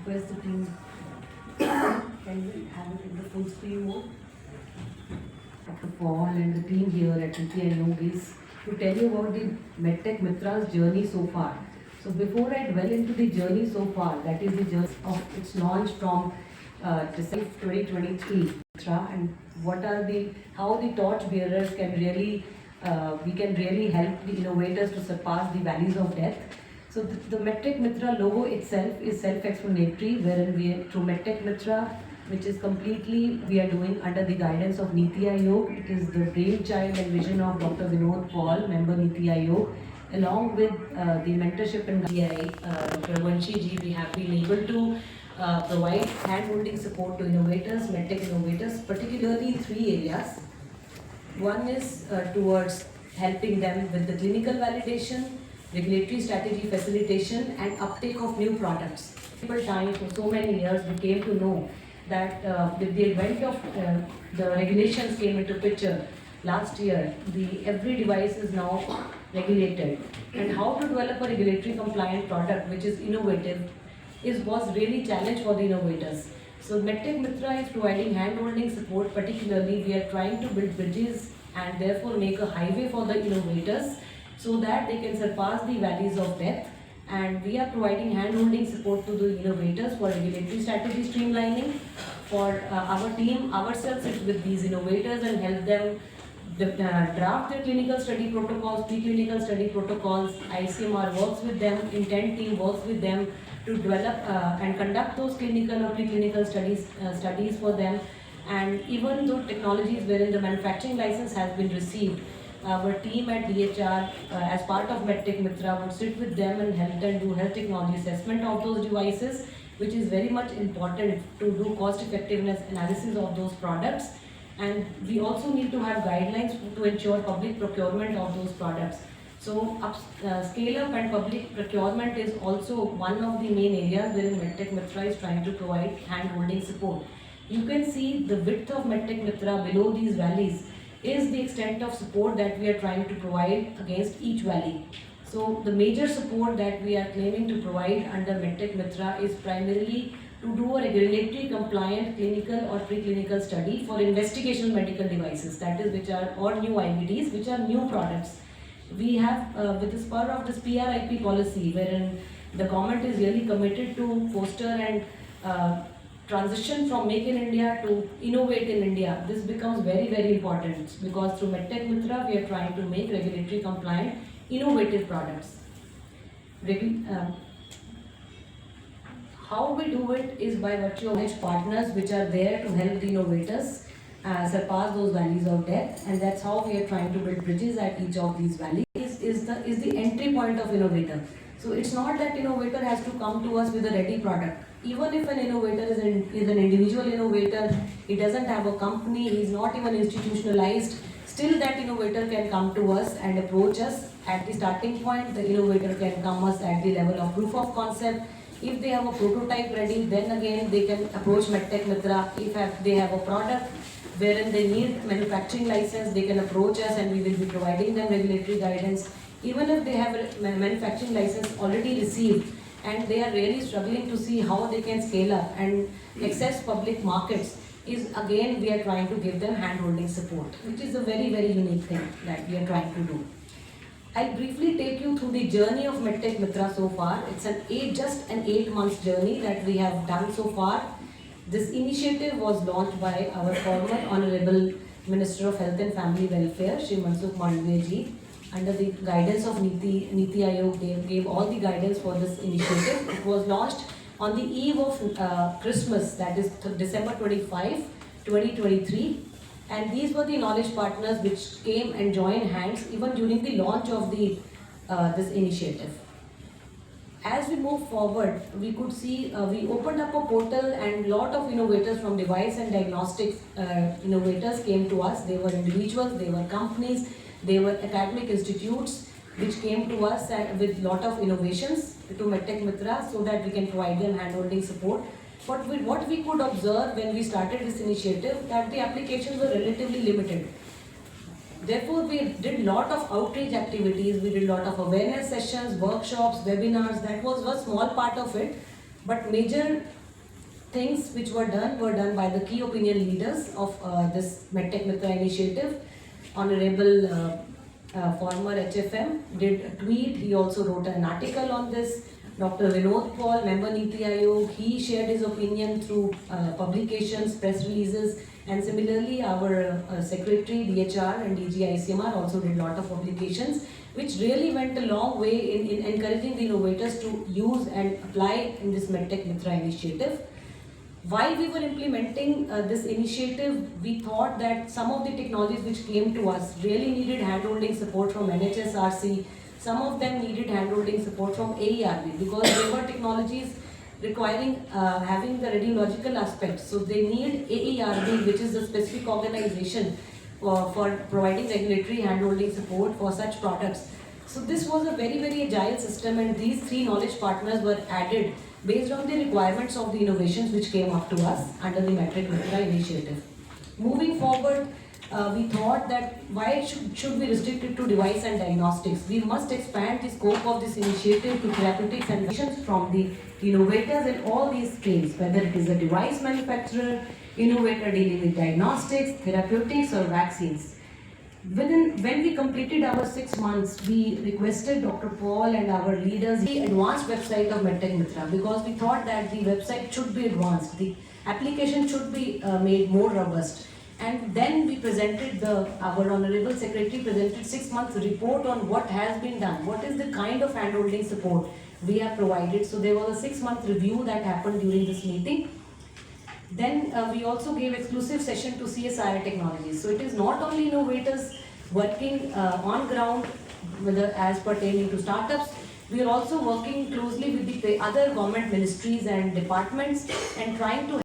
request the team, can we have it in the full screen mode? Dr. Paul and the team here at Niti Ayog is to tell you about the MedTech Mitra's journey so far. So before I dwell into the journey so far, that is the journey of its launch from December 2023, and what are how the torch bearers can really, we can really help the innovators to surpass the valleys of death. So the MedTech Mitra logo itself is self-explanatory, wherein we through MedTech Mitra, which is completely we are doing under the guidance of Niti Ayog. It is the brainchild and vision of Dr. Vinod Paul, member Niti Ayog, along with the mentorship and guidance. Dr. Vanshi ji, we have been able to provide hand-holding support to innovators, MedTech innovators, particularly in 3 areas. One is towards helping them with the clinical validation, regulatory strategy facilitation, and uptake of new products. Time for so many years, we came to know that with the advent of the regulations came into picture last year, every device is now regulated, and how to develop a regulatory compliant product which is innovative was really challenge for the innovators. So MedTech Mitra is providing hand-holding support. Particularly, we are trying to build bridges and therefore make a highway for the innovators so that they can surpass the valleys of death. And we are providing hand-holding support to the innovators for regulatory strategy streamlining, for our team ourselves sit with these innovators and help them draft their clinical study protocols, preclinical study protocols. ICMR works with them, Intent team works with them to develop and conduct those clinical or preclinical studies for them. And even though technologies wherein the manufacturing license has been received, our team at DHR, as part of MedTech Mitra, would sit with them and help them do health technology assessment of those devices, which is very much important to do cost effectiveness analysis of those products. And we also need to have guidelines to ensure public procurement of those products. So scale up and public procurement is also one of the main areas where MedTech Mitra is trying to provide hand-holding support. You can see the width of MedTech Mitra below these valleys is the extent of support that we are trying to provide against each valley. So the major support that we are claiming to provide under MedTech Mitra is primarily to do a regulatory compliant clinical or preclinical study for investigational medical devices, that is, which are or new IVDs, which are new products. We have, with the spur of this PRIP policy, wherein the government is really committed to foster and transition from Make in India to Innovate in India. This becomes very, very important because through MedTech Mitra, we are trying to make regulatory compliant, innovative products. How we do it is by virtue of partners which are there to help the innovators surpass those valleys of death, and that's how we are trying to build bridges at each of these valleys. Is the entry point of innovator. So it's not that innovator has to come to us with a ready product. Even if an innovator is an individual innovator, he doesn't have a company, he is not even institutionalized, still that innovator can come to us and approach us at the starting point. The innovator can come us at the level of proof of concept. If they have a prototype ready, then again they can approach MedTech Mitra. If they have a product wherein they need manufacturing license, they can approach us and we will be providing them regulatory guidance. Even if they have a manufacturing license already received and they are really struggling to see how they can scale up and access public markets, is again we are trying to give them hand-holding support, which is a very, very unique thing that we are trying to do. I'll briefly take you through the journey of MedTech Mitra so far. It's just an 8 months journey that we have done so far. This initiative was launched by our former Honorable Minister of Health and Family Welfare, Shri Mansukh Mandavia ji, under the guidance of Niti Ayog. They gave all the guidance for this initiative. It was launched on the eve of Christmas, that is December 25, 2023. And these were the knowledge partners which came and joined hands even during the launch of this initiative. As we move forward, we could see we opened up a portal and lot of innovators from device and diagnostics innovators came to us. They were individuals, they were companies, they were academic institutes which came to us with lot of innovations to MedTech Mitra so that we can provide them hand-holding support. But what we could observe when we started this initiative, that the applications were relatively limited. Therefore, we did lot of outreach activities, we did lot of awareness sessions, workshops, webinars. That was a small part of it. But major things which were done by the key opinion leaders of this MedTech Mitra initiative. Honorable former HFM did a tweet. He also wrote an article on this. Dr. Vinod Paul, member Niti Aayog, he shared his opinion through publications, press releases, and similarly our secretary, DHR and DG ICMR also did a lot of publications, which really went a long way in encouraging the innovators to use and apply in this MedTech Mitra initiative. While we were implementing this initiative, we thought that some of the technologies which came to us really needed handholding support from NHSRC. Some of them needed handholding support from AERB because they were technologies requiring having the radiological aspects. So they need AERB, which is the specific organization for providing regulatory handholding support for such products. So this was a very, very agile system, and these three knowledge partners were added based on the requirements of the innovations which came up to us under the MedTech Mitra initiative. Moving forward, we thought that why should we restrict it to device and diagnostics? We must expand the scope of this initiative to therapeutics and visions from the innovators in all these streams, whether it is a device manufacturer, innovator dealing with diagnostics, therapeutics or vaccines. When we completed our 6 months, we requested Dr. Paul and our leaders the advanced website of MedTech Mitra because we thought that the website should be advanced, the application should be made more robust. And then we presented our Honorable Secretary presented 6 months report on what has been done, what is the kind of handholding support we have provided. So there was a 6-month review that happened during this meeting. Then we also gave exclusive session to CSIR Technologies. So it is not only innovators working on ground whether as pertaining to startups, we are also working closely with the other government ministries and departments and trying to